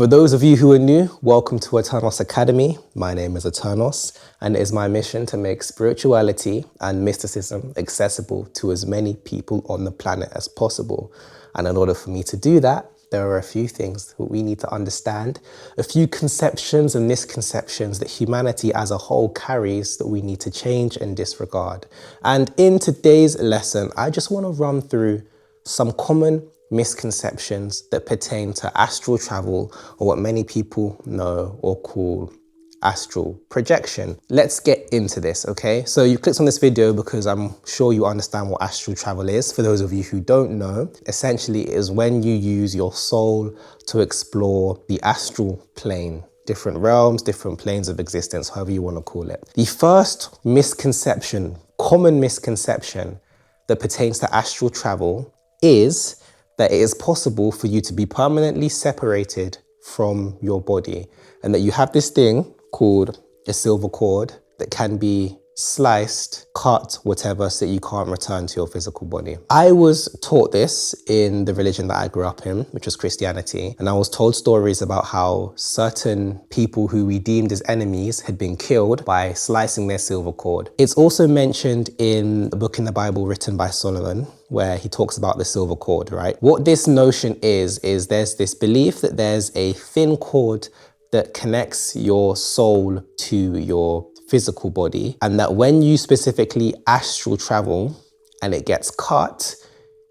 For those of you who are new, welcome to Eternos Academy. My name is Eternos, and it is my mission to make spirituality and mysticism accessible to as many people on the planet as possible. And in order for me to do that, there are a few things that we need to understand, a few conceptions and misconceptions that humanity as a whole carries that we need to change and disregard. And in today's lesson, I just want to run through some common misconceptions that pertain to astral travel, or what many people know or call astral projection. Let's get into this, okay? So you clicked on this video because I'm sure you understand what astral travel is. For those of you who don't know, essentially it is when you use your soul to explore the astral plane, different realms, different planes of existence, however you want to call it. The first misconception, common misconception that pertains to astral travel is that it is possible for you to be permanently separated from your body, and that you have this thing called a silver cord that can be sliced, cut, whatever, so that you can't return to your physical body. I was taught this in the religion that I grew up in, which was Christianity, and I was told stories about how certain people who we deemed as enemies had been killed by slicing their silver cord. It's also mentioned in a book in the Bible written by Solomon, where he talks about the silver cord, right? What this notion is there's this belief that there's a thin cord that connects your soul to your physical body, and that when you specifically astral travel and it gets cut,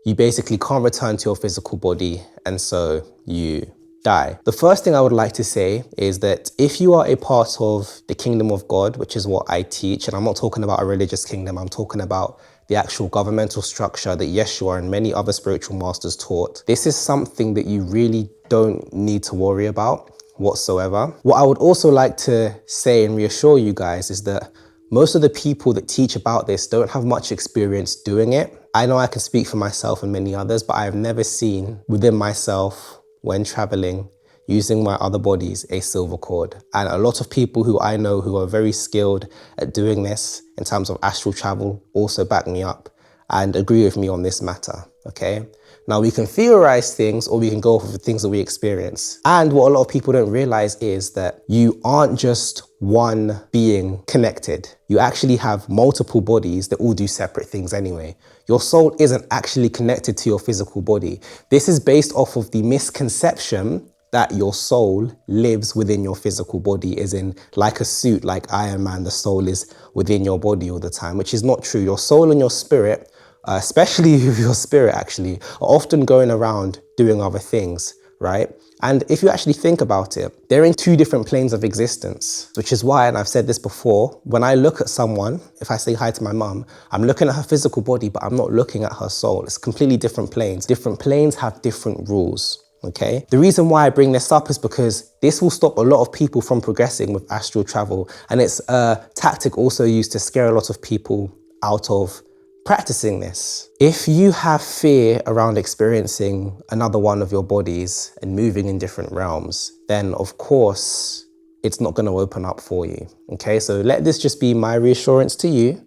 you basically can't return to your physical body, and so you die. The first thing I would like to say is that if you are a part of the kingdom of God, which is what I teach, and I'm not talking about a religious kingdom, I'm talking about the actual governmental structure that Yeshua and many other spiritual masters taught, this is something that you really don't need to worry about whatsoever. What I would also like to say and reassure you guys is that most of the people that teach about this don't have much experience doing it. I know I can speak for myself and many others, but I have never seen within myself, when traveling, using my other bodies, a silver cord. And a lot of people who I know who are very skilled at doing this in terms of astral travel also back me up and agree with me on this matter, okay? Now, we can theorize things, or we can go off of the things that we experience. And what a lot of people don't realize is that you aren't just one being connected. You actually have multiple bodies that all do separate things anyway. Your soul isn't actually connected to your physical body. This is based off of the misconception that your soul lives within your physical body, as in like a suit, like Iron Man, the soul is within your body all the time, which is not true. Your soul and your spirit, especially with your spirit actually, are often going around doing other things, right? And if you actually think about it, they're in two different planes of existence, which is why, and I've said this before, when I look at someone, if I say hi to my mum, I'm looking at her physical body, but I'm not looking at her soul. It's completely different planes. Different planes have different rules. Okay. The reason why I bring this up is because this will stop a lot of people from progressing with astral travel. And it's a tactic also used to scare a lot of people out of practicing this. If you have fear around experiencing another one of your bodies and moving in different realms, then of course it's not going to open up for you. Okay. So let this just be my reassurance to you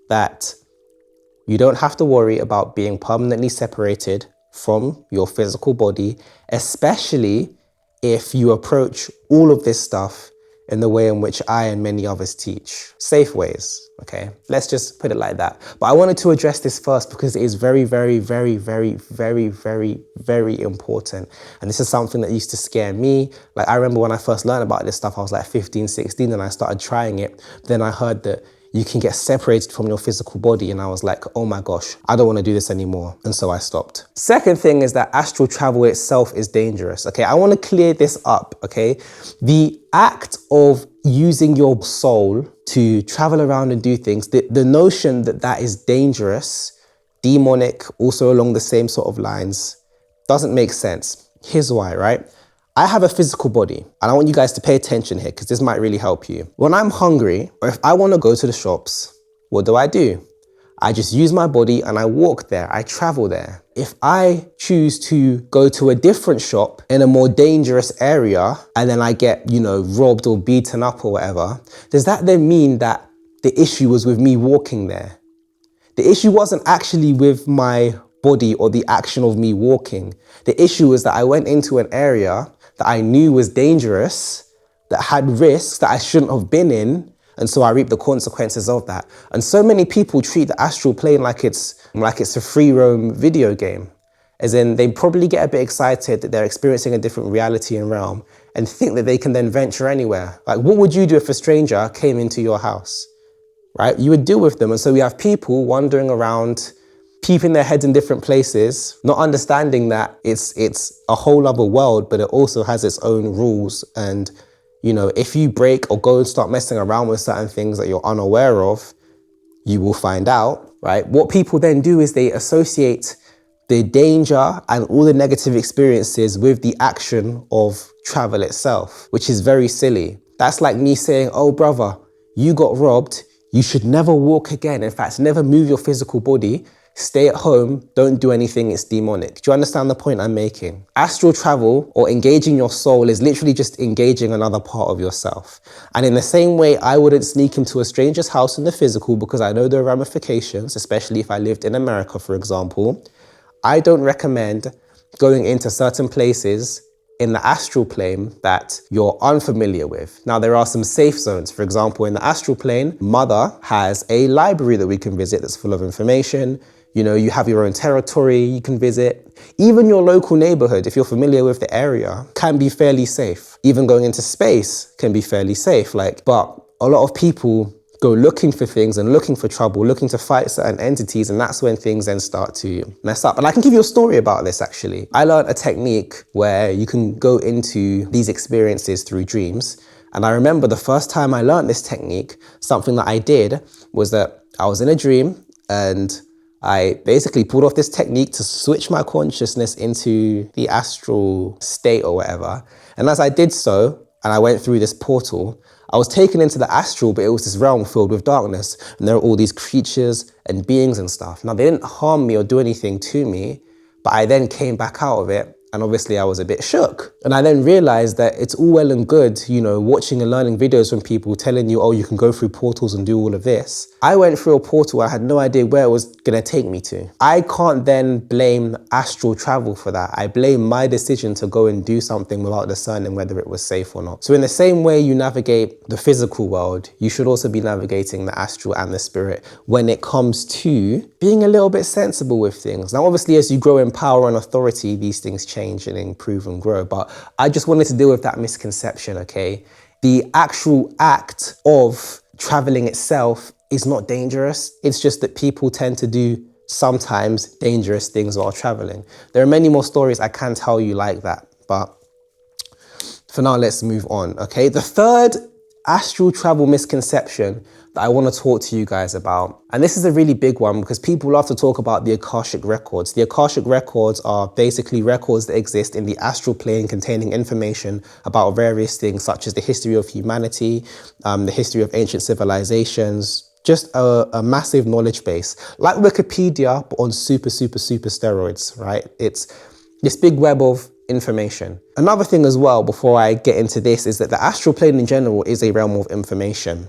that you don't have to worry about being permanently separated from your physical body, especially if you approach all of this stuff in the way in which I and many others teach. Safe ways, okay? Let's just put it like that. But I wanted to address this first because it is very, very, very, very, very, very, very important. And this is something that used to scare me. Like, I remember when I first learned about this stuff, I was like 15, 16, and I started trying it. Then I heard that you can get separated from your physical body. And I was like, oh my gosh, I don't want to do this anymore. And so I stopped. Second thing is that astral travel itself is dangerous. Okay, I want to clear this up, okay? The act of using your soul to travel around and do things, the notion that that is dangerous, demonic, also along the same sort of lines, doesn't make sense. Here's why, right? I have a physical body, and I want you guys to pay attention here because this might really help you. When I'm hungry, or if I want to go to the shops, what do? I just use my body and I walk there, I travel there. If I choose to go to a different shop in a more dangerous area and then I get, robbed or beaten up or whatever, does that then mean that the issue was with me walking there? The issue wasn't actually with my body or the action of me walking. The issue is that I went into an area that I knew was dangerous, that had risks that I shouldn't have been in, and so I reap the consequences of that. And so many people treat the astral plane like it's a free roam video game. As in, they probably get a bit excited that they're experiencing a different reality and realm and think that they can then venture anywhere. Like, what would you do if a stranger came into your house, right? You would deal with them. And so we have people wandering around, keeping their heads in different places, not understanding that it's a whole other world, but it also has its own rules. And, you know, if you break or go and start messing around with certain things that you're unaware of, you will find out, right? What people then do is they associate the danger and all the negative experiences with the action of travel itself, which is very silly. That's like me saying, oh brother, you got robbed, you should never walk again. In fact, never move your physical body, stay at home, don't do anything, it's demonic. Do you understand the point I'm making? Astral travel or engaging your soul is literally just engaging another part of yourself. And in the same way, I wouldn't sneak into a stranger's house in the physical because I know there are ramifications, especially if I lived in America, for example. I don't recommend going into certain places in the astral plane that you're unfamiliar with. Now, there are some safe zones. For example, in the astral plane, Mother has a library that we can visit that's full of information. You know, you have your own territory you can visit. Even your local neighborhood, if you're familiar with the area, can be fairly safe. Even going into space can be fairly safe. But a lot of people go looking for things and looking for trouble, looking to fight certain entities, and that's when things then start to mess up. And I can give you a story about this, actually. I learned a technique where you can go into these experiences through dreams. And I remember the first time I learned this technique, something that I did was that I was in a dream and I basically pulled off this technique to switch my consciousness into the astral state or whatever. And as I did so, and I went through this portal, I was taken into the astral, but it was this realm filled with darkness. And there were all these creatures and beings and stuff. Now, they didn't harm me or do anything to me, but I then came back out of it. And obviously I was a bit shook. And I then realized that it's all well and good, you know, watching and learning videos from people telling you, oh, you can go through portals and do all of this. I went through a portal, I had no idea where it was gonna take me to. I can't then blame astral travel for that. I blame my decision to go and do something without discerning whether it was safe or not. So in the same way you navigate the physical world, you should also be navigating the astral and the spirit when it comes to being a little bit sensible with things. Now, obviously, as you grow in power and authority, these things change and improve and grow. But I just wanted to deal with that misconception, okay? The actual act of traveling itself is not dangerous. It's just that people tend to do sometimes dangerous things while traveling. There are many more stories I can tell you like that, but for now, let's move on, okay? The third astral travel misconception that I want to talk to you guys about, and this is a really big one because people love to talk about the Akashic records. The Akashic records are basically records that exist in the astral plane containing information about various things such as the history of humanity, the history of ancient civilizations, just a massive knowledge base, like Wikipedia, but on super steroids, right? It's this big web of information. Another thing as well, before I get into this, is that the astral plane in general is a realm of information.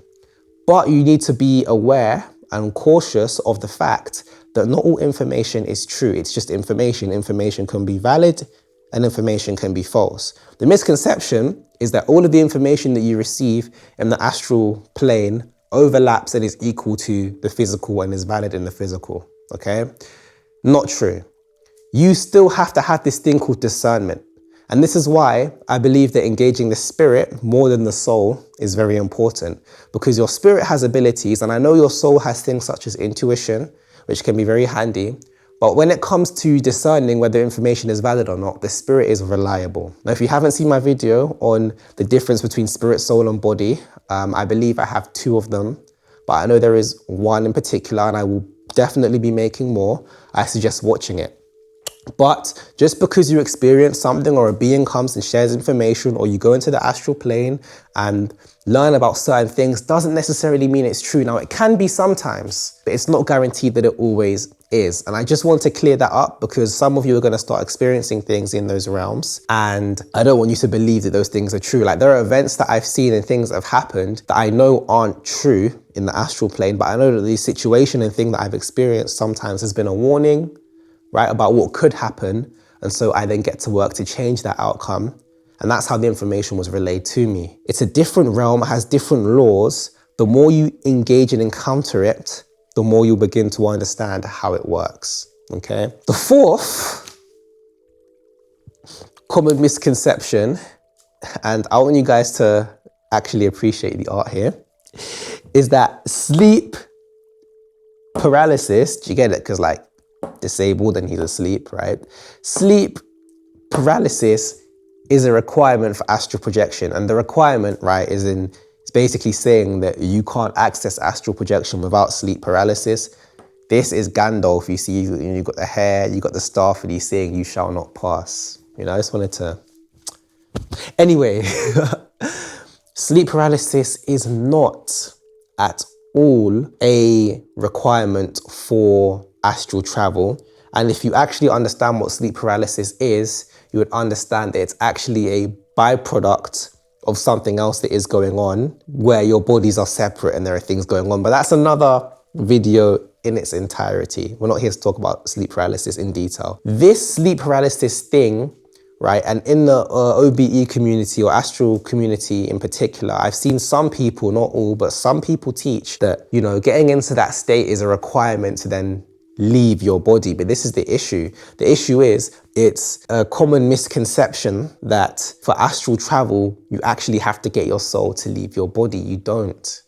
But you need to be aware and cautious of the fact that not all information is true. It's just information. Information can be valid and information can be false. The misconception is that all of the information that you receive in the astral plane overlaps and is equal to the physical and is valid in the physical, okay? Not true. You still have to have this thing called discernment. And this is why I believe that engaging the spirit more than the soul is very important, because your spirit has abilities, and I know your soul has things such as intuition, which can be very handy. But when it comes to discerning whether information is valid or not, the spirit is reliable. Now, if you haven't seen my video on the difference between spirit, soul, and body, I believe I have 2 of them, but I know there is one in particular, and I will definitely be making more. I suggest watching it. But just because you experience something or a being comes and shares information, or you go into the astral plane and learn about certain things, doesn't necessarily mean it's true. Now, it can be sometimes, but it's not guaranteed that it always is. And I just want to clear that up because some of you are going to start experiencing things in those realms. And I don't want you to believe that those things are true. Like, there are events that I've seen and things that have happened that I know aren't true in the astral plane, but I know that the situation and thing that I've experienced sometimes has been a warning, right, about what could happen. And so I then get to work to change that outcome. And that's how the information was relayed to me. It's a different realm, it has different laws. The more you engage and encounter it, the more you'll begin to understand how it works, okay? The fourth common misconception, and I want you guys to actually appreciate the art here, is that sleep paralysis, do you get it? Because like disabled and he's asleep, right? Sleep paralysis is a requirement for astral projection. And the requirement, right, it's basically saying that you can't access astral projection without sleep paralysis. This is Gandalf. You see, you got the hair, you got the staff, and he's saying, you shall not pass. You know, I just wanted to... Anyway, sleep paralysis is not at all a requirement for astral travel. And if you actually understand what sleep paralysis is, you would understand that it's actually a byproduct of something else that is going on, where your bodies are separate and there are things going on. But that's another video in its entirety. We're not here to talk about sleep paralysis in detail. This sleep paralysis thing, right, and in the OBE community or astral community in particular, I've seen some people, not all, but some people teach that, you know, getting into that state is a requirement to then leave your body. But this is the issue. The issue is it's a common misconception that for astral travel, you actually have to get your soul to leave your body. You don't.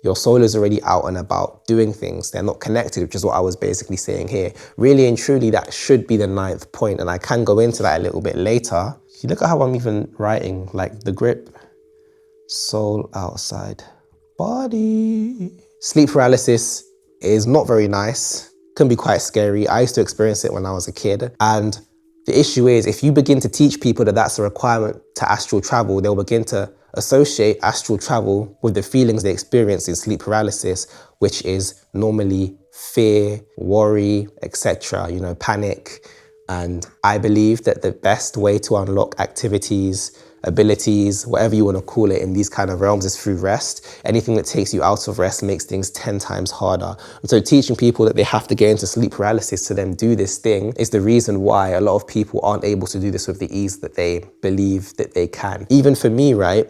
Your soul is already out and about doing things. They're not connected, which is what I was basically saying here. Really and truly, that should be the 9th point, and I can go into that a little bit later. You look at how I'm even writing, like the grip, soul outside body. Sleep paralysis is not very nice, can be quite scary. I used to experience it when I was a kid. And the issue is, if you begin to teach people that that's a requirement to astral travel, they'll begin to associate astral travel with the feelings they experience in sleep paralysis, which is normally fear, worry, etc., you know, panic. And I believe that the best way to unlock activities, abilities, whatever you want to call it, in these kind of realms is through rest. Anything that takes you out of rest makes things 10 times harder. And so teaching people that they have to get into sleep paralysis to then do this thing is the reason why a lot of people aren't able to do this with the ease that they believe that they can. Even for me, right?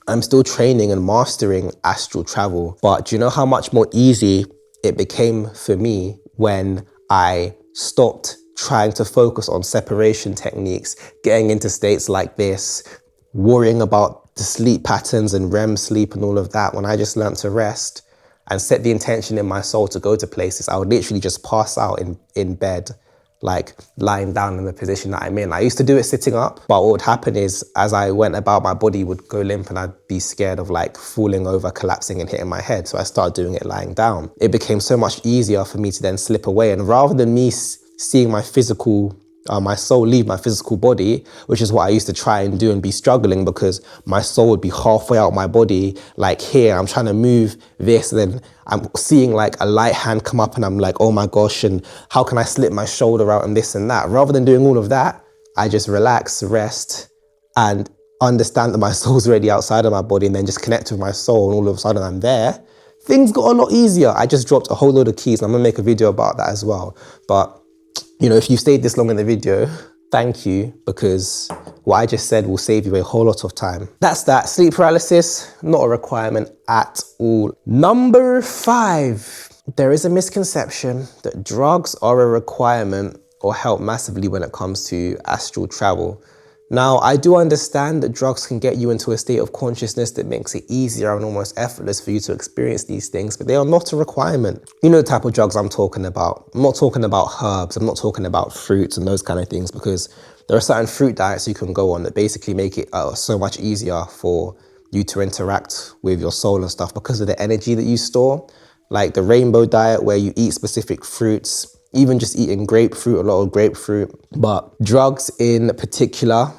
I'm still training and mastering astral travel, but do you know how much more easy it became for me when I stopped trying to focus on separation techniques, getting into states like this, worrying about the sleep patterns and REM sleep and all of that. When I just learned to rest and set the intention in my soul to go to places, I would literally just pass out in bed, like lying down in the position that I'm in. I used to do it sitting up, but what would happen is as I went about, my body would go limp and I'd be scared of like falling over, collapsing and hitting my head. So I started doing it lying down. It became so much easier for me to then slip away. And rather than me seeing my physical, my soul leave my physical body, which is what I used to try and do and be struggling, because my soul would be halfway out my body, like here, I'm trying to move this, and then I'm seeing like a light hand come up and I'm like, oh my gosh, and how can I slip my shoulder out and this and that? Rather than doing all of that, I just relax, rest, and understand that my soul's already outside of my body, and then just connect with my soul, and all of a sudden I'm there. Things got a lot easier. I just dropped a whole load of keys, and I'm gonna make a video about that as well. But you know, if you stayed this long in the video, thank you, because what I just said will save you a whole lot of time. That's that. Sleep paralysis, not a requirement at all. Number 5, there is a misconception that drugs are a requirement or help massively when it comes to astral travel. Now, I do understand that drugs can get you into a state of consciousness that makes it easier and almost effortless for you to experience these things, but they are not a requirement. You know the type of drugs I'm talking about. I'm not talking about herbs, I'm not talking about fruits and those kind of things, because there are certain fruit diets you can go on that basically make it so much easier for you to interact with your soul and stuff because of the energy that you store. Like the rainbow diet, where you eat specific fruits, even just eating grapefruit, a lot of grapefruit. But drugs in particular,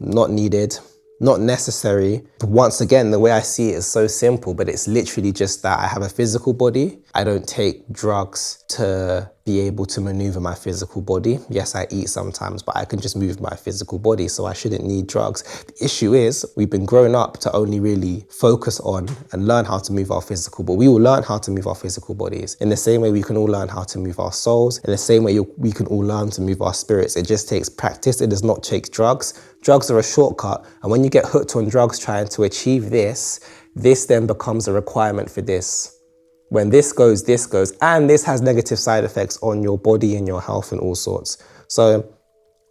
not needed, not necessary. Once again, the way I see it is so simple, but it's literally just that I have a physical body I don't take drugs to be able to maneuver my physical body. Yes, I eat sometimes, but I can just move my physical body, so I shouldn't need drugs. The issue is we've been grown up to only really focus on and learn how to move our physical, but we will learn how to move our physical bodies. In the same way we can all learn how to move our souls, in the same way we can all learn to move our spirits. It just takes practice. It does not take drugs. Drugs are a shortcut, and when you get hooked on drugs trying to achieve this then becomes a requirement for this. When this goes, and this has negative side effects on your body and your health and all sorts. So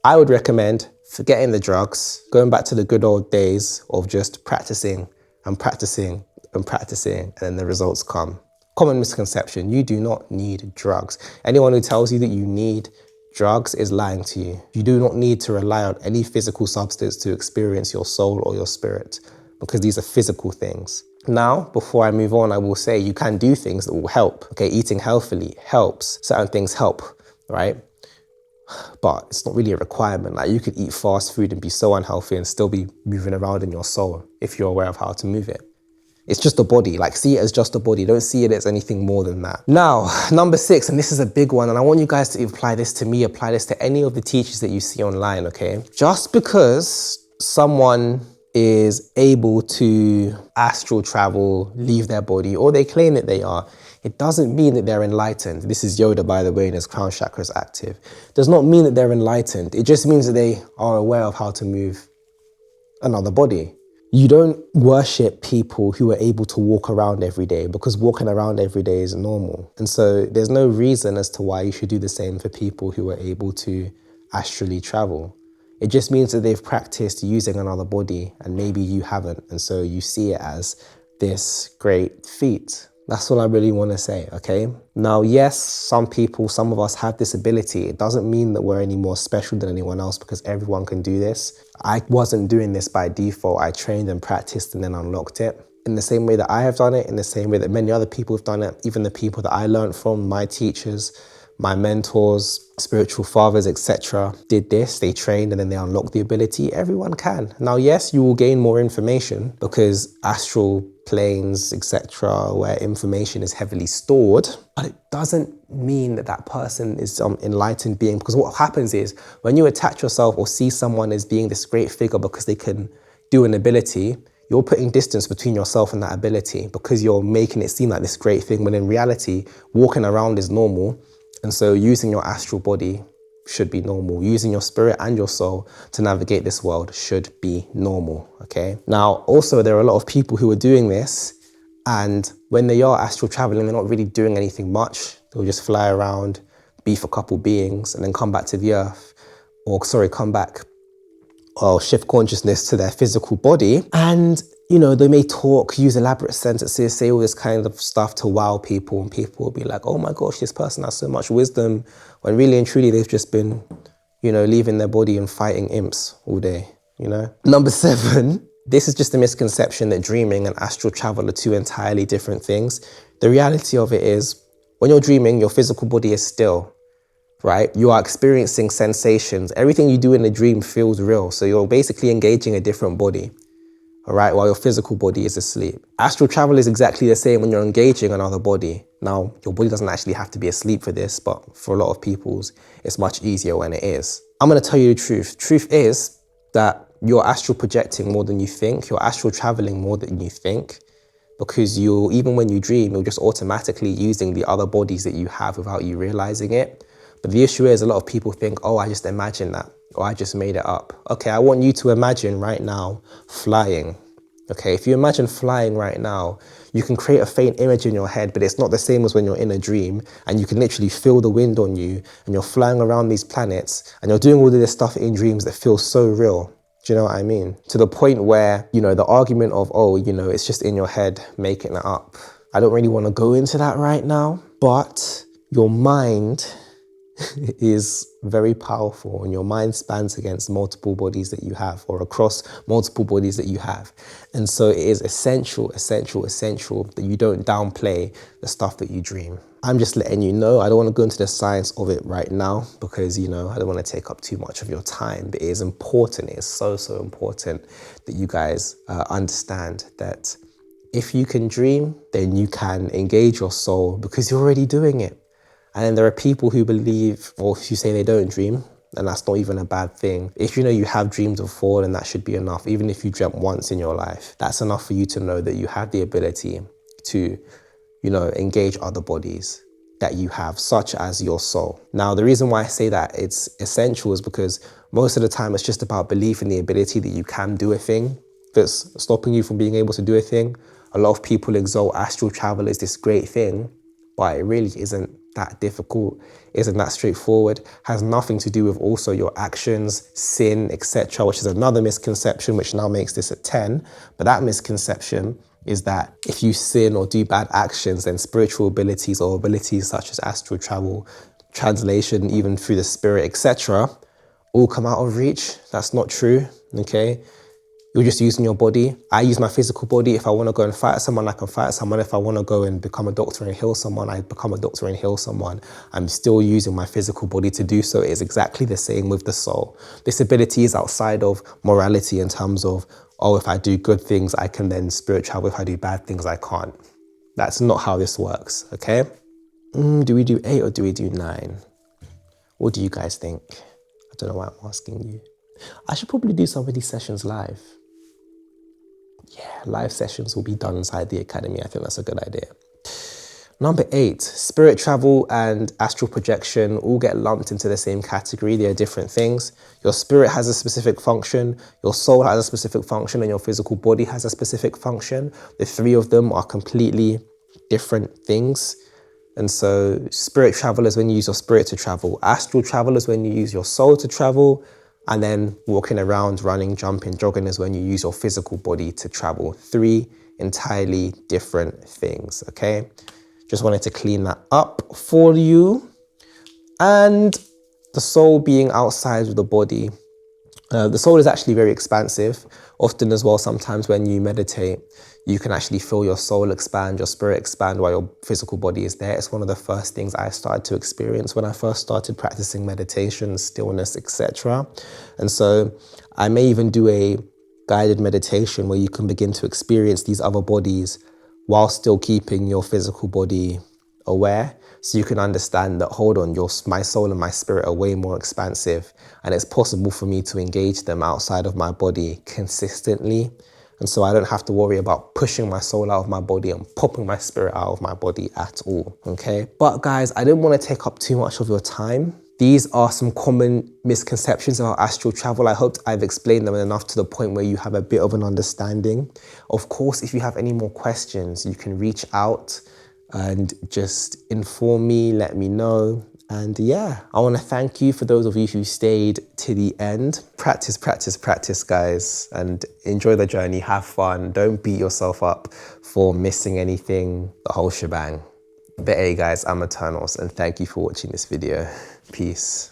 I would recommend forgetting the drugs, going back to the good old days of just practicing and practicing and practicing, and then the results come. Common misconception, you do not need drugs. Anyone who tells you that you need drugs is lying to you. You do not need to rely on any physical substance to experience your soul or your spirit, because these are physical things. Now, before I move on, I will say you can do things that will help. Okay, eating healthily helps. Certain things help, right? But it's not really a requirement. Like, you could eat fast food and be so unhealthy and still be moving around in your soul if you're aware of how to move it. It's just a body. Like, see it as just a body. Don't see it as anything more than that. Now, number 6, and this is a big one, and I want you guys to apply this to me, apply this to any of the teachers that you see online, okay? Just because someone is able to astral travel, leave their body, or they claim that they are, it doesn't mean that they're enlightened. This is Yoda, by the way, and his crown chakra is active. It does not mean that they're enlightened. It just means that they are aware of how to move another body. You don't worship people who are able to walk around every day, because walking around every day is normal. And so there's no reason as to why you should do the same for people who are able to astrally travel. It just means that they've practiced using another body and maybe you haven't. And so you see it as this great feat. That's all I really want to say, okay? Now, yes, some of us have this ability. It doesn't mean that we're any more special than anyone else, because everyone can do this. I wasn't doing this by default. I trained and practiced and then unlocked it. In the same way that I have done it, in the same way that many other people have done it, even the people that I learned from, my teachers, my mentors, spiritual fathers, etc., did this. They trained and then they unlocked the ability. Everyone can. Now, yes, you will gain more information because astral planes, etc., where information is heavily stored, but it doesn't mean that that person is some enlightened being, because what happens is when you attach yourself or see someone as being this great figure because they can do an ability, you're putting distance between yourself and that ability, because you're making it seem like this great thing, when in reality, walking around is normal. And so using your astral body should be normal. Using your spirit and your soul to navigate this world should be normal, okay? Now, also, there are a lot of people who are doing this, and when they are astral traveling, they're not really doing anything much. They'll just fly around, beef a couple beings, and then come back to the earth, shift consciousness to their physical body. And, you know, they may talk, use elaborate sentences, say all this kind of stuff to wow people, and people will be like, oh my gosh, this person has so much wisdom, when really and truly they've just been, you know, leaving their body and fighting imps all day, you know? Number 7, this is just a misconception that dreaming and astral travel are two entirely different things. The reality of it is, when you're dreaming, your physical body is still, right? You are experiencing sensations. Everything you do in a dream feels real. So you're basically engaging a different body, all right, while your physical body is asleep. Astral travel is exactly the same when you're engaging another body. Now, your body doesn't actually have to be asleep for this, but for a lot of people, it's much easier when it is. I'm going to tell you the truth. Truth is that you're astral projecting more than you think. You're astral traveling more than you think, because even when you dream, you're just automatically using the other bodies that you have without you realizing it. But the issue is, a lot of people think, oh, I just imagined that, or I just made it up. Okay, I want you to imagine right now flying. Okay, if you imagine flying right now, you can create a faint image in your head, but it's not the same as when you're in a dream, and you can literally feel the wind on you, and you're flying around these planets, and you're doing all of this stuff in dreams that feels so real. Do you know what I mean? To the point where, you know, the argument of, oh, you know, it's just in your head, making it up. I don't really want to go into that right now, but your mind is very powerful, and your mind spans against multiple bodies that you have, or across multiple bodies that you have. And so it is essential that you don't downplay the stuff that you dream. I'm just letting you know. I don't want to go into the science of it right now, because, you know, I don't want to take up too much of your time, but it is important. It is so important that you guys understand that if you can dream, then you can engage your soul because you're already doing it. And then there are people who believe, or who say they don't dream, and that's not even a bad thing. If you know you have dreams before, then that should be enough. Even if you dreamt once in your life, that's enough for you to know that you have the ability to, engage other bodies that you have, such as your soul. Now, the reason why I say that it's essential is because most of the time it's just about belief in the ability that you can do a thing that's stopping you from being able to do a thing. A lot of people exalt astral travel as this great thing, but it really isn't that difficult, isn't that straightforward, has nothing to do with also your actions, sin, etc., which is another misconception, which now makes this a 10. But that misconception is that if you sin or do bad actions, then spiritual abilities or abilities such as astral travel, translation, even through the spirit, etc., all come out of reach. That's not true, okay? You're just using your body. I use my physical body. If I want to go and fight someone, I can fight someone. If I want to go and become a doctor and heal someone, I become a doctor and heal someone. I'm still using my physical body to do so. It's exactly the same with the soul. This ability is outside of morality in terms of, oh, if I do good things, I can then spirit travel. If I do bad things, I can't. That's not how this works, okay? Do we do 8 or do we do 9? What do you guys think? I don't know why I'm asking you. I should probably do some of these sessions live. Yeah, live sessions will be done inside the academy. I think that's a good idea. Number 8, spirit travel and astral projection all get lumped into the same category. They are different things. Your spirit has a specific function, your soul has a specific function, and your physical body has a specific function. The three of them are completely different things. And so spirit travel is when you use your spirit to travel. Astral travel is when you use your soul to travel. And then walking around, running, jumping, jogging is when you use your physical body to travel. 3 entirely different things, okay? Just wanted to clean that up for you. And the soul being outside of the body. The soul is actually very expansive. Often as well, sometimes when you meditate, you can actually feel your soul expand, your spirit expand while your physical body is there. It's one of the first things I started to experience when I first started practicing meditation, stillness, etc. And so I may even do a guided meditation where you can begin to experience these other bodies while still keeping your physical body aware, so you can understand that, hold on, my soul and my spirit are way more expansive, and it's possible for me to engage them outside of my body consistently. And so I don't have to worry about pushing my soul out of my body and popping my spirit out of my body at all, okay? But guys, I didn't want to take up too much of your time. These are some common misconceptions about astral travel. I hope I've explained them enough to the point where you have a bit of an understanding. Of course, if you have any more questions, you can reach out and just inform me, let me know. And yeah, I want to thank you for those of you who stayed to the end. Practice, practice, practice, guys, and enjoy the journey. Have fun. Don't beat yourself up for missing anything, the whole shebang. But hey guys, I'm Eternos, and thank you for watching this video. Peace.